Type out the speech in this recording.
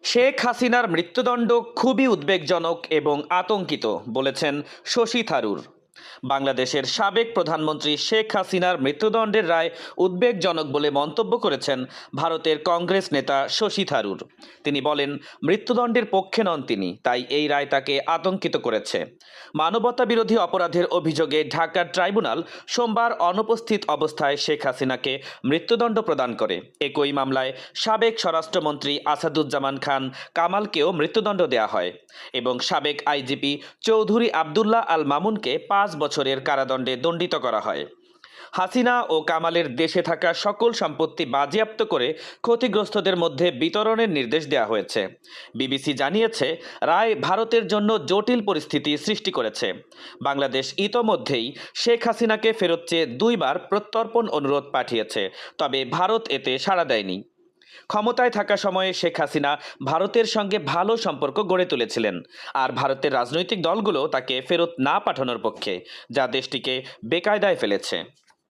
শেখ হাসিনার মৃত্যুদণ্ড খুবই উদ্বেগজনক এবং আতঙ্কিত বলেছেন শশী থারুর। বাংলাদেশের সাবেক প্রধানমন্ত্রী শেখ হাসিনার মৃত্যুদণ্ডের রায় উদ্বেগজনক বলে মন্তব্য করেছেন ভারতের কংগ্রেস নেতা শশী থারুর। তিনি বলেন, মৃত্যুদণ্ডের পক্ষে নন তিনি, তাই এই রায় তাকে আতঙ্কিত করেছে। মানবতা বিরোধী অপরাধের অভিযোগে ঢাকার ট্রাইব্যুনাল সোমবার অনুপস্থিত অবস্থায় শেখ হাসিনাকে মৃত্যুদণ্ড প্রদান করে। একই মামলায় সাবেক স্বরাষ্ট্রমন্ত্রী আসাদুজ্জামান খান কামালকেও মৃত্যুদণ্ড দেয়া হয় এবং সাবেক আইজিপি চৌধুরী আবদুল্লাহ আল মামুনকে 5 বছরের কারাদণ্ডে দণ্ডিত করা হয়। হাসিনা ও কামালের দেশে থাকা সকল সম্পত্তি বাজেয়াপ্ত করে ক্ষতিগ্রস্তদের মধ্যে বিতরণের নির্দেশ দেওয়া হয়েছে। বিবিসি জানিয়েছে, রায় ভারতের জন্য জটিল পরিস্থিতি সৃষ্টি করেছে। বাংলাদেশ ইতোমধ্যেই শেখ হাসিনাকে ফেরত চেয়ে 2 বার প্রত্যর্পণ অনুরোধ পাঠিয়েছে, তবে ভারত এতে সাড়া দেয়নি। ক্ষমতায় থাকা সময়ে শেখ হাসিনা ভারতের সঙ্গে ভালো সম্পর্ক গড়ে তুলেছিলেন, আর ভারতের রাজনৈতিক দলগুলো তাকে ফেরত না পাঠানোর পক্ষে, যা দেশটিকে বেকায়দায় ফেলেছে।